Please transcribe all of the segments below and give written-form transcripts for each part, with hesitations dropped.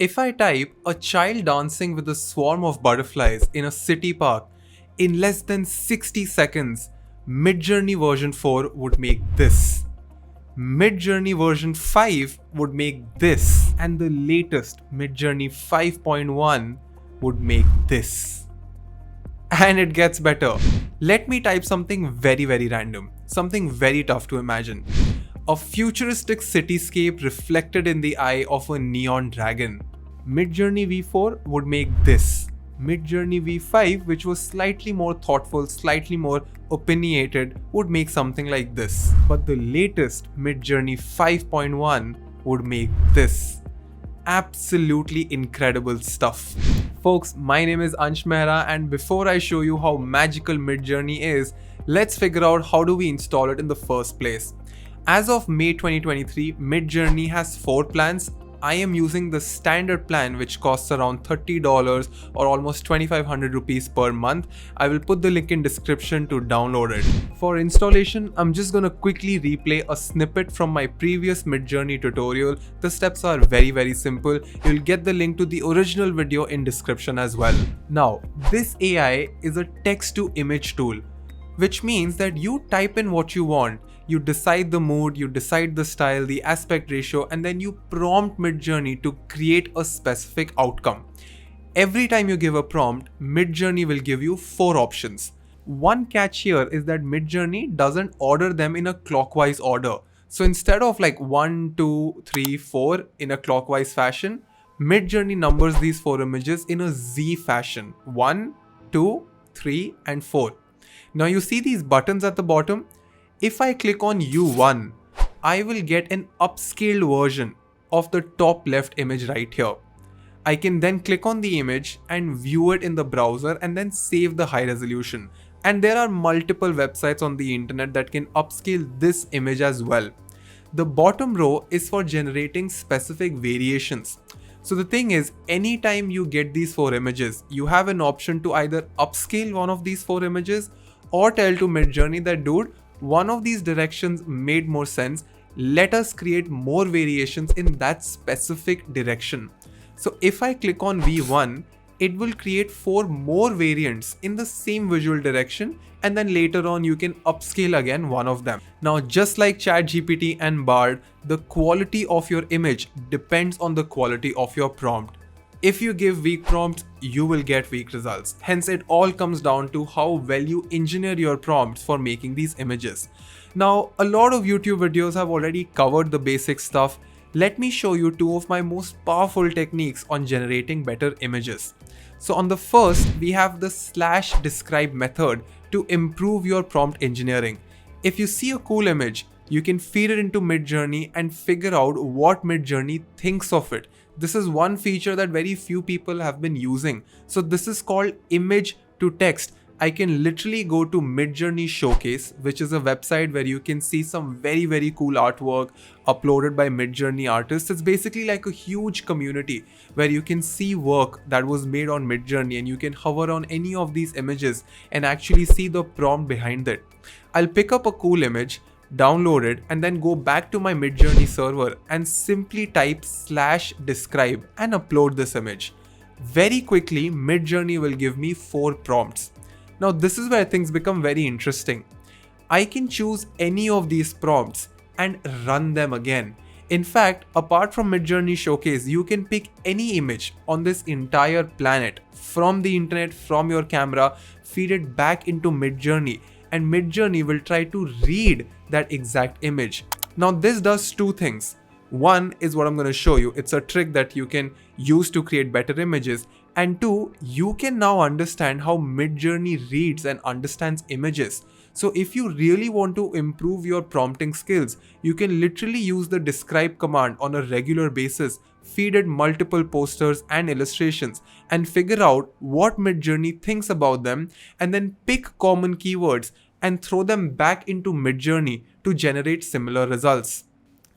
If I type a child dancing with a swarm of butterflies in a city park in less than 60 seconds, Midjourney version 4 would make this. Midjourney version 5 would make this. And the latest Midjourney 5.1 would make this. And it gets better. Let me type something very random, something very tough to imagine. A futuristic cityscape reflected in the eye of a neon dragon. Midjourney V4 would make this. Midjourney V5, which was slightly more thoughtful, slightly more opinionated, would make something like this. But the latest Midjourney 5.1 would make this. Absolutely incredible stuff. Folks, my name is Ansh Mehra, and before I show you how magical Midjourney is, let's figure out how do we install it in the first place. As of May 2023, Midjourney has 4 plans. I am using the standard plan, which costs around $30 or almost 2500 rupees per month. I will put the link in description to download it. For installation, I'm just gonna quickly replay a snippet from my previous Midjourney tutorial. The steps are very simple. You'll get the link to the original video in description as well. Now, this AI is a text to image tool, which means that you type in what you want. You decide the mood, you decide the style, the aspect ratio, and then you prompt Midjourney to create a specific outcome. Every time you give a prompt, Midjourney will give you 4 options. One catch here is that Midjourney doesn't order them in a clockwise order. So instead of like 1, 2, 3, 4 in a clockwise fashion, Midjourney numbers these 4 images in a Z fashion. 1, 2, 3, and 4. Now you see these buttons at the bottom? If I click on U1, I will get an upscaled version of the top left image right here. I can then click on the image and view it in the browser and then save the high resolution. And there are multiple websites on the internet that can upscale this image as well. The bottom row is for generating specific variations. So the thing is, anytime you get these 4 images, you have an option to either upscale one of these 4 images or tell to Midjourney that, dude, one of these directions made more sense. Let us create more variations in that specific direction. So if I click on V1, it will create 4 more variants in the same visual direction, and then later on you can upscale again one of them. Now, just like ChatGPT and Bard, the quality of your image depends on the quality of your prompt. If you give weak prompts, you will get weak results. Hence, it all comes down to how well you engineer your prompts for making these images. Now, a lot of YouTube videos have already covered the basic stuff. Let me show you 2 of my most powerful techniques on generating better images. So on the first, we have the /describe method to improve your prompt engineering. If you see a cool image, you can feed it into Midjourney and figure out what Midjourney thinks of it. This is one feature that very few people have been using. So this is called image to text. I can literally go to Midjourney Showcase, which is a website where you can see some very cool artwork uploaded by Midjourney artists. It's basically like a huge community where you can see work that was made on Midjourney, and you can hover on any of these images and actually see the prompt behind it. I'll pick up a cool image, download it, and then go back to my Midjourney server and simply type /describe and upload this image. Very quickly, Midjourney will give me 4 prompts. Now this is where things become very interesting. I can choose any of these prompts and run them again. In fact, apart from Midjourney Showcase, you can pick any image on this entire planet from the internet, from your camera, feed it back into Midjourney, and Midjourney will try to read that exact image. Now this does 2 things. One is what I'm going to show you. It's a trick that you can use to create better images. And 2, you can now understand how Midjourney reads and understands images. So if you really want to improve your prompting skills, you can literally use the describe command on a regular basis, feed it multiple posters and illustrations, and figure out what Midjourney thinks about them, and then pick common keywords and throw them back into Midjourney to generate similar results.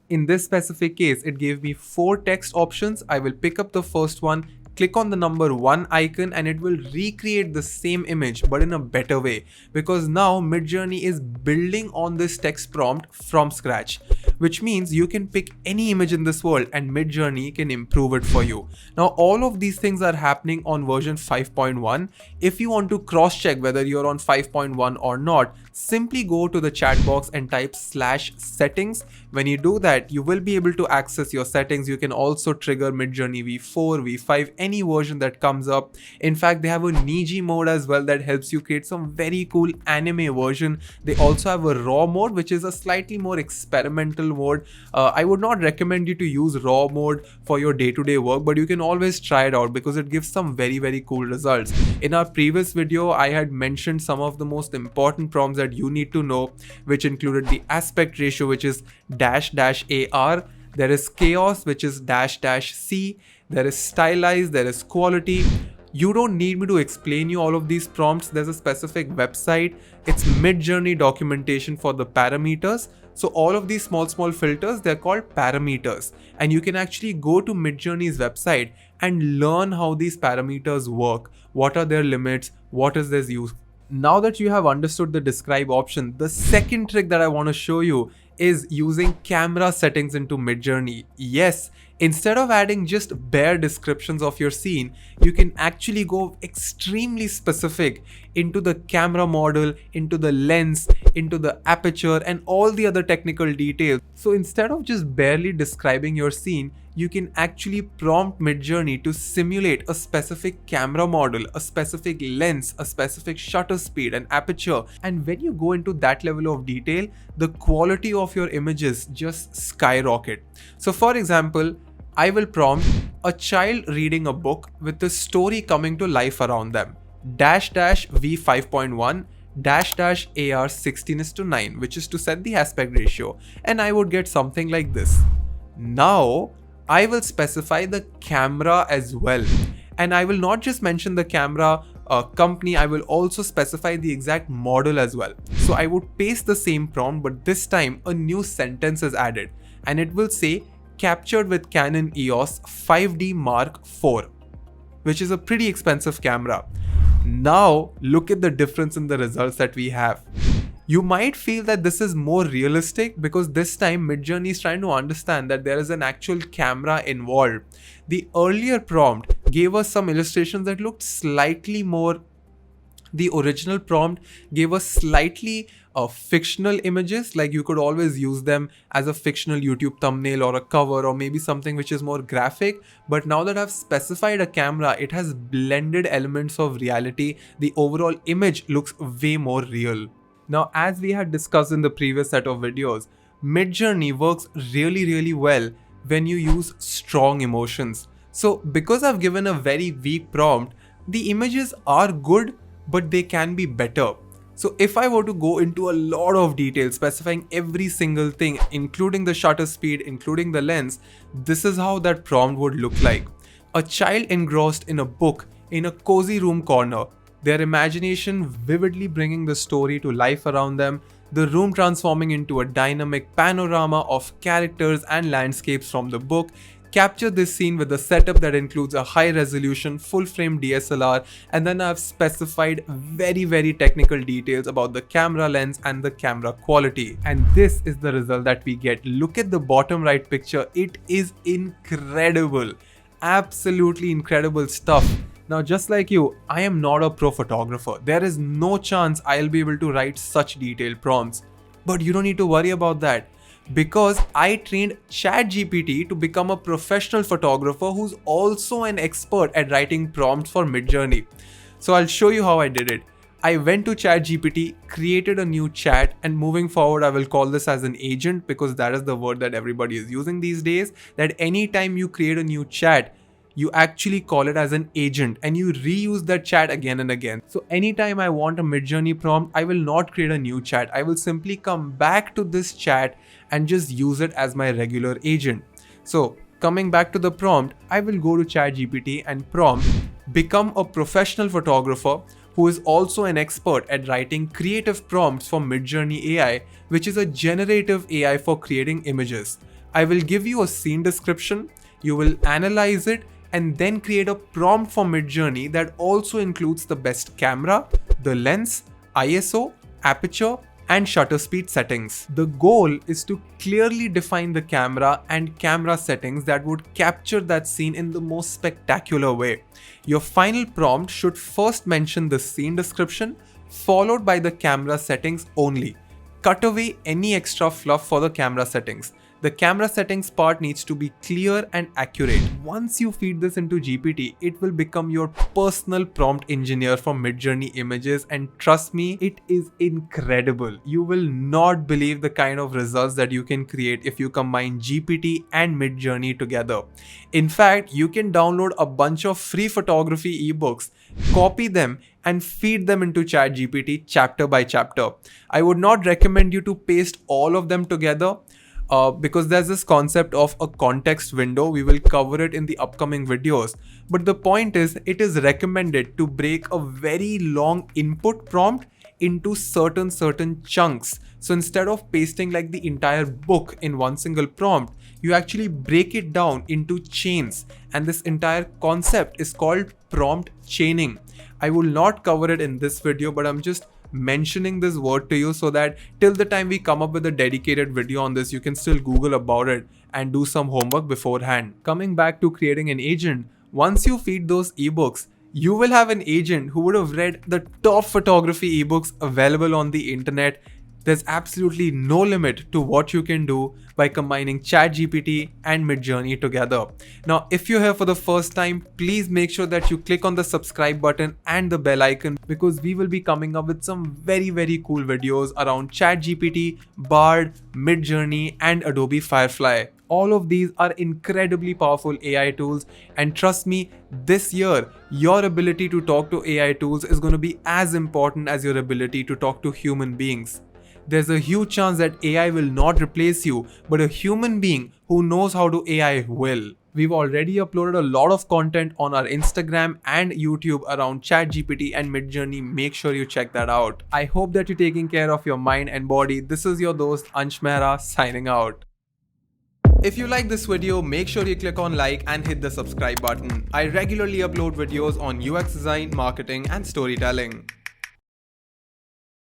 In this specific case, it gave me 4 text options. I will pick up the first one, click on the number 1 icon, and it will recreate the same image but in a better way, because now Midjourney is building on this text prompt from scratch. which means you can pick any image in this world and Midjourney can improve it for you. Now, all of these things are happening on version 5.1. If you want to cross-check whether you're on 5.1 or not, simply go to the chat box and type /settings. When you do that, you will be able to access your settings. You can also trigger Midjourney V4, V5, any version that comes up. In fact, they have a Niji mode as well that helps you create some very cool anime version. They also have a raw mode, which is a slightly more experimental mode. I would not recommend you to use raw mode for your day-to-day work, but you can always try it out because it gives some very cool results. In our previous video, I had mentioned some of the most important prompts that you need to know, which included the aspect ratio, which is --AR. There is chaos, which is --C. There is stylized, there is quality. You don't need me to explain you all of these prompts. There's a specific website. It's Midjourney documentation for the parameters. So all of these small filters, they're called parameters. And you can actually go to Midjourney's website and learn how these parameters work. What are their limits? What is their use? Now that you have understood the describe option, the second trick that I want to show you is using camera settings into Midjourney. Yes, instead of adding just bare descriptions of your scene, you can actually go extremely specific into the camera model, into the lens, into the aperture, and all the other technical details. So instead of just barely describing your scene, you can actually prompt Midjourney to simulate a specific camera model, a specific lens, a specific shutter speed and aperture. And when you go into that level of detail, the quality of your images just skyrocket. So for example, I will prompt a child reading a book with the story coming to life around them. --V5.1 --AR 16:9, which is to set the aspect ratio. And I would get something like this. Now, I will specify the camera as well. And I will not just mention the camera company, I will also specify the exact model as well. So I would paste the same prompt, but this time a new sentence is added. And it will say, captured with Canon EOS 5D Mark IV, which is a pretty expensive camera. Now, look at the difference in the results that we have. You might feel that this is more realistic because this time Midjourney is trying to understand that there is an actual camera involved. The earlier prompt gave us some illustrations that looked slightly more. The original prompt gave us slightly fictional images, like you could always use them as a fictional YouTube thumbnail or a cover or maybe something which is more graphic. But now that I've specified a camera, it has blended elements of reality. The overall image looks way more real. Now, as we had discussed in the previous set of videos, Midjourney works really well when you use strong emotions. So because I've given a very weak prompt, the images are good, but they can be better. So if I were to go into a lot of detail, specifying every single thing, including the shutter speed, including the lens, this is how that prompt would look like. A child engrossed in a book in a cozy room corner, their imagination vividly bringing the story to life around them, the room transforming into a dynamic panorama of characters and landscapes from the book. Capture this scene with a setup that includes a high-resolution, full-frame DSLR, and then I've specified very technical details about the camera lens and the camera quality. And this is the result that we get. Look at the bottom right picture. It is incredible. Absolutely incredible stuff. Now, just like you, I am not a pro photographer. There is no chance I'll be able to write such detailed prompts. But you don't need to worry about that, because I trained ChatGPT to become a professional photographer who's also an expert at writing prompts for Midjourney. So I'll show you how I did it. I went to ChatGPT, created a new chat, and moving forward I will call this as an agent, because that is the word that everybody is using these days, that anytime you create a new chat, you actually call it as an agent and you reuse that chat again and again. So anytime I want a Midjourney prompt, I will not create a new chat. I will simply come back to this chat and just use it as my regular agent. So coming back to the prompt, I will go to ChatGPT and prompt, become a professional photographer who is also an expert at writing creative prompts for Midjourney AI, which is a generative AI for creating images. I will give you a scene description, you will analyze it, and then create a prompt for Midjourney that also includes the best camera, the lens, ISO, aperture, and shutter speed settings. The goal is to clearly define the camera and camera settings that would capture that scene in the most spectacular way. Your final prompt should first mention the scene description, followed by the camera settings only. Cut away any extra fluff for the camera settings. The camera settings part needs to be clear and accurate. Once you feed this into GPT, it will become your personal prompt engineer for Midjourney images, and trust me, it is incredible. You will not believe the kind of results that you can create if you combine GPT and Midjourney together. In fact, you can download a bunch of free photography ebooks, copy them, and feed them into ChatGPT chapter by chapter. I would not recommend you to paste all of them together. Because there's this concept of a context window. We will cover it in the upcoming videos. But the point is, it is recommended to break a very long input prompt into certain chunks. So instead of pasting like the entire book in one single prompt, you actually break it down into chains. And this entire concept is called prompt chaining. I will not cover it in this video, but I'm just mentioning this word to you so that till the time we come up with a dedicated video on this, you can still Google about it and do some homework beforehand. Coming back to creating an agent, once you feed those ebooks, you will have an agent who would have read the top photography ebooks available on the internet. There's absolutely no limit to what you can do by combining ChatGPT and Midjourney together. Now, if you're here for the first time, please make sure that you click on the subscribe button and the bell icon, because we will be coming up with some very cool videos around ChatGPT, Bard, Midjourney, and Adobe Firefly. All of these are incredibly powerful AI tools, and trust me, this year, your ability to talk to AI tools is going to be as important as your ability to talk to human beings. There's a huge chance that AI will not replace you, but a human being who knows how to AI will. We've already uploaded a lot of content on our Instagram and YouTube around ChatGPT and Midjourney. Make sure you check that out. I hope that you're taking care of your mind and body. This is your dost Ansh Mehra signing out. If you like this video, make sure you click on like and hit the subscribe button. I regularly upload videos on UX design, marketing, and storytelling.